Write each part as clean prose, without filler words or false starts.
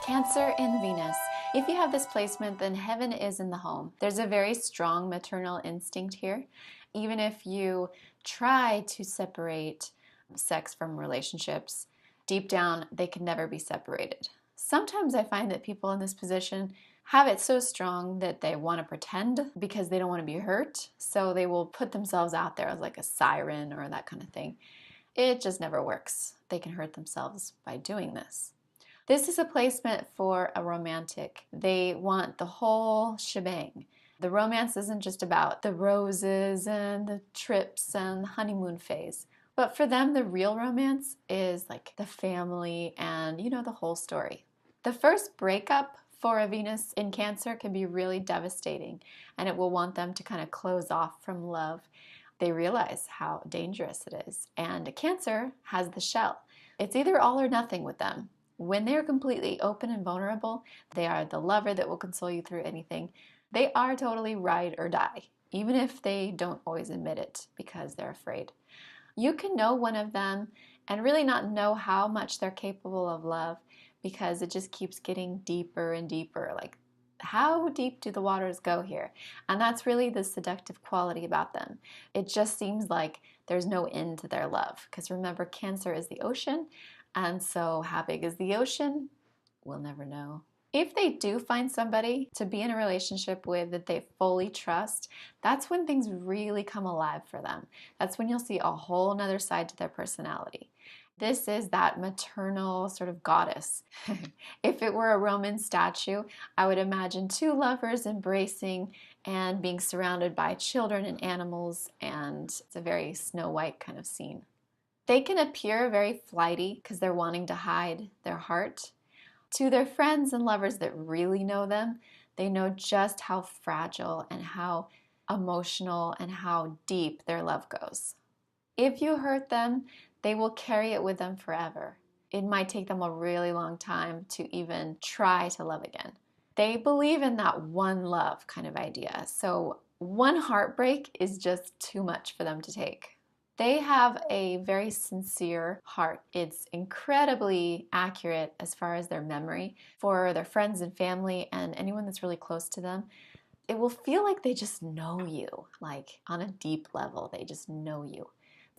Cancer in Venus. If you have this placement, then heaven is in the home. There's a very strong maternal instinct here. Even if you try to separate sex from relationships, deep down, they can never be separated. Sometimes I find that people in this position have it so strong that they want to pretend because they don't want to be hurt. So they will put themselves out there as like a siren or that kind of thing. It just never works. They can hurt themselves by doing this. This is a placement for a romantic. They want the whole shebang. The romance isn't just about the roses and the trips and the honeymoon phase. But for them, the real romance is like the family and, the whole story. The first breakup for a Venus in Cancer can be really devastating, and it will want them to kind of close off from love. They realize how dangerous it is, and Cancer has the shell. It's either all or nothing with them. When they're completely open and vulnerable, they are the lover that will console you through anything. They are totally ride or die, even if they don't always admit it because they're afraid. You can know one of them and really not know how much they're capable of love because it just keeps getting deeper and deeper. Like, how deep do the waters go here? And that's really the seductive quality about them. It just seems like there's no end to their love. Because remember, Cancer is the ocean. And so how big is the ocean? We'll never know. If they do find somebody to be in a relationship with that they fully trust, that's when things really come alive for them. That's when you'll see a whole nother side to their personality. This is that maternal sort of goddess. If it were a Roman statue, I would imagine two lovers embracing and being surrounded by children and animals, and it's a very Snow White kind of scene. They can appear very flighty because they're wanting to hide their heart. To their friends and lovers that really know them, they know just how fragile and how emotional and how deep their love goes. If you hurt them, they will carry it with them forever. It might take them a really long time to even try to love again. They believe in that one love kind of idea. So one heartbreak is just too much for them to take. They have a very sincere heart. It's incredibly accurate as far as their memory for their friends and family and anyone that's really close to them. It will feel like they just know you, like on a deep level, they just know you.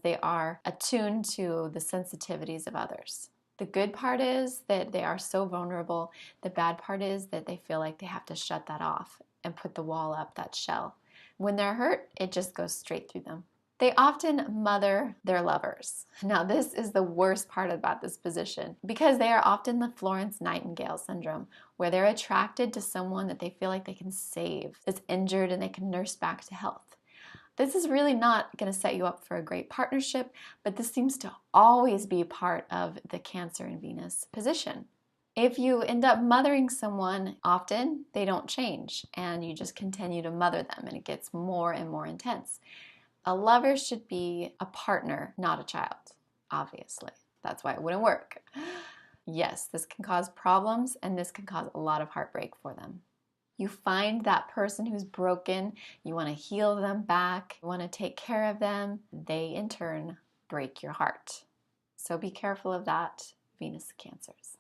They are attuned to the sensitivities of others. The good part is that they are so vulnerable. The bad part is that they feel like they have to shut that off and put the wall up, that shell. When they're hurt, it just goes straight through them. They often mother their lovers. Now, this is the worst part about this position because they are often the Florence Nightingale syndrome, where they're attracted to someone that they feel like they can save, that's injured and they can nurse back to health. This is really not going to set you up for a great partnership, but this seems to always be part of the Cancer and Venus position. If you end up mothering someone, often they don't change and you just continue to mother them and it gets more and more intense. A lover should be a partner, not a child, obviously. That's why it wouldn't work. Yes, this can cause problems and this can cause a lot of heartbreak for them. You find that person who's broken, you want to heal them back, you want to take care of them. They, in turn, break your heart. So be careful of that, Venus Cancers.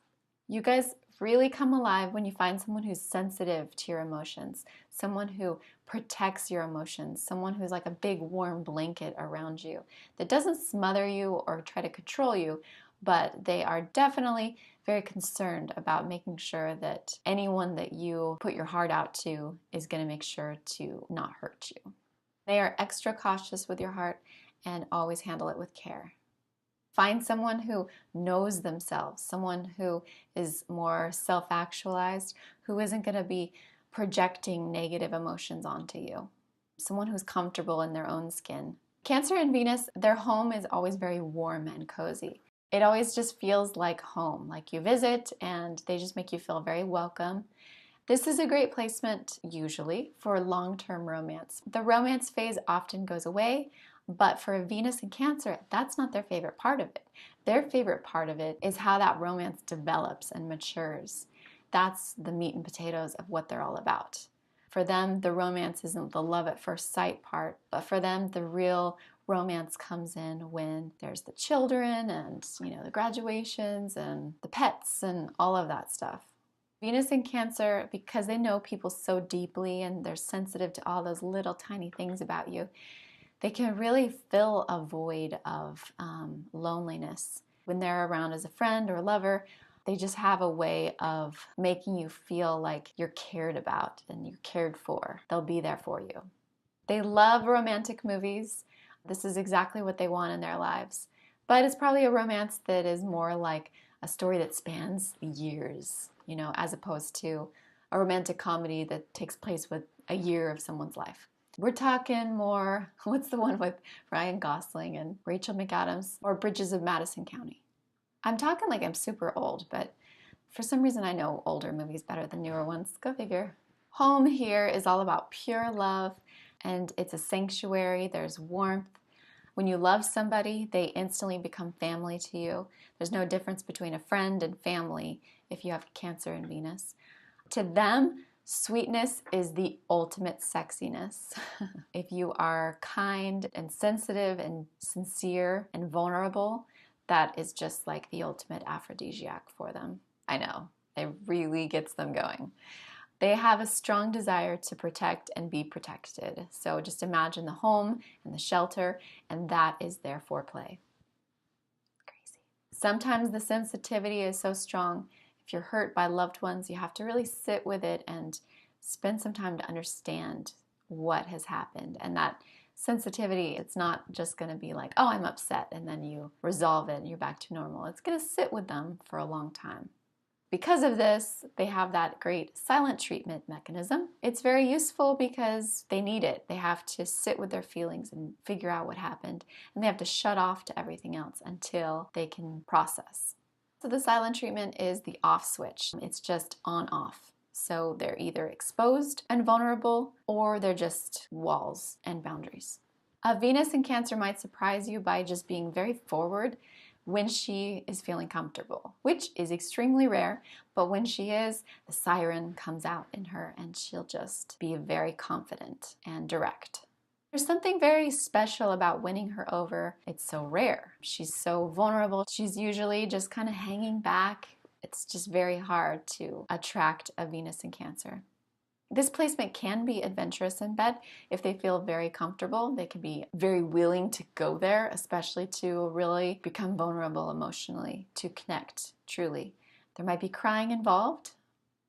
You guys really come alive when you find someone who's sensitive to your emotions, someone who protects your emotions, someone who's like a big warm blanket around you that doesn't smother you or try to control you, but they are definitely very concerned about making sure that anyone that you put your heart out to is going to make sure to not hurt you. They are extra cautious with your heart and always handle it with care. Find someone who knows themselves, someone who is more self-actualized, who isn't going to be projecting negative emotions onto you. Someone who's comfortable in their own skin. Cancer and Venus, their home is always very warm and cozy. It always just feels like home, like you visit and they just make you feel very welcome. This is a great placement, usually, for long-term romance. The romance phase often goes away, but for Venus and Cancer, that's not their favorite part of it. Their favorite part of it is how that romance develops and matures. That's the meat and potatoes of what they're all about. For them, the romance isn't the love at first sight part, but for them, the real romance comes in when there's the children and, the graduations and the pets and all of that stuff. Venus in Cancer, because they know people so deeply and they're sensitive to all those little tiny things about you, they can really fill a void of loneliness. When they're around as a friend or a lover, they just have a way of making you feel like you're cared about and you're cared for. They'll be there for you. They love romantic movies. This is exactly what they want in their lives. But it's probably a romance that is more like a story that spans years, as opposed to a romantic comedy that takes place with a year of someone's life. We're talking more, what's the one with Ryan Gosling and Rachel McAdams, or Bridges of Madison County? I'm talking like I'm super old, but for some reason I know older movies better than newer ones. Go figure. Home here is all about pure love, and it's a sanctuary. There's warmth. When you love somebody, they instantly become family to you. There's no difference between a friend and family if you have Cancer and Venus. To them, sweetness is the ultimate sexiness. If you are kind and sensitive and sincere and vulnerable, that is just like the ultimate aphrodisiac for them. I know, it really gets them going. They have a strong desire to protect and be protected. So just imagine the home and the shelter, and that is their foreplay. Crazy. Sometimes the sensitivity is so strong. If you're hurt by loved ones, you have to really sit with it and spend some time to understand what has happened. And that sensitivity, it's not just going to be like, oh, I'm upset, and then you resolve it and you're back to normal. It's going to sit with them for a long time. Because of this, they have that great silent treatment mechanism. It's very useful because they need it. They have to sit with their feelings and figure out what happened, and they have to shut off to everything else until they can process. So the silent treatment is the off switch. It's just on off. So they're either exposed and vulnerable, or they're just walls and boundaries. A Venus in Cancer might surprise you by just being very forward when she is feeling comfortable, which is extremely rare, but when she is, the siren comes out in her and she'll just be very confident and direct. There's something very special about winning her over. It's so rare. She's so vulnerable. She's usually just kind of hanging back. It's just very hard to attract a Venus in Cancer. This placement can be adventurous in bed. If they feel very comfortable, they can be very willing to go there, especially to really become vulnerable emotionally, to connect truly. There might be crying involved,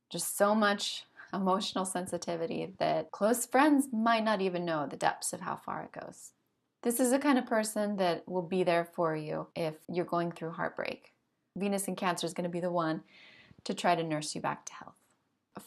just so much emotional sensitivity that close friends might not even know the depths of how far it goes. This is the kind of person that will be there for you if you're going through heartbreak. Venus in Cancer is going to be the one to try to nurse you back to health.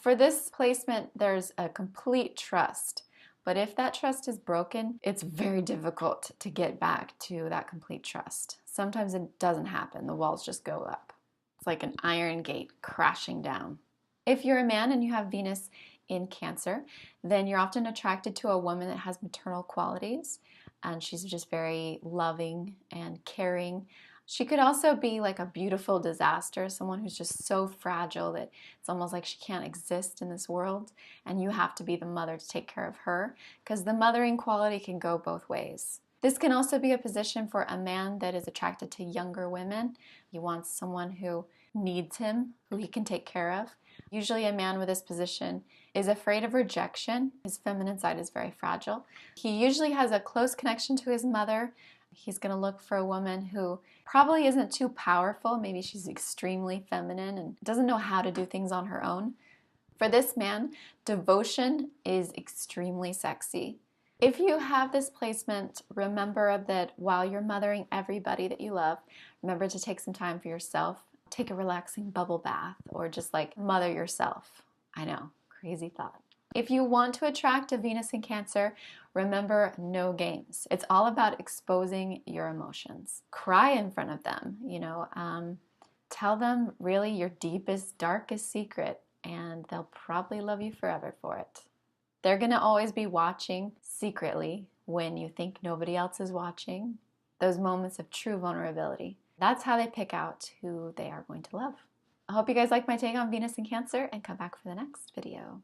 For this placement, there's a complete trust, but if that trust is broken, it's very difficult to get back to that complete trust. Sometimes it doesn't happen. The walls just go up. It's like an iron gate crashing down. If you're a man and you have Venus in Cancer, then you're often attracted to a woman that has maternal qualities, and she's just very loving and caring. She could also be like a beautiful disaster, someone who's just so fragile that it's almost like she can't exist in this world, and you have to be the mother to take care of her, because the mothering quality can go both ways. This can also be a position for a man that is attracted to younger women. He wants someone who needs him, who he can take care of. Usually a man with this position is afraid of rejection. His feminine side is very fragile. He usually has a close connection to his mother. He's going to look for a woman who probably isn't too powerful. Maybe she's extremely feminine and doesn't know how to do things on her own. For this man, devotion is extremely sexy. If you have this placement, remember that while you're mothering everybody that you love, remember to take some time for yourself. Take a relaxing bubble bath, or just like mother yourself. I know, crazy thought. If you want to attract a Venus in Cancer, remember, no games. It's all about exposing your emotions. Cry in front of them, tell them really your deepest, darkest secret, and they'll probably love you forever for it. They're gonna always be watching secretly when you think nobody else is watching. Those moments of true vulnerability. That's how they pick out who they are going to love. I hope you guys like my take on Venus in Cancer, and come back for the next video.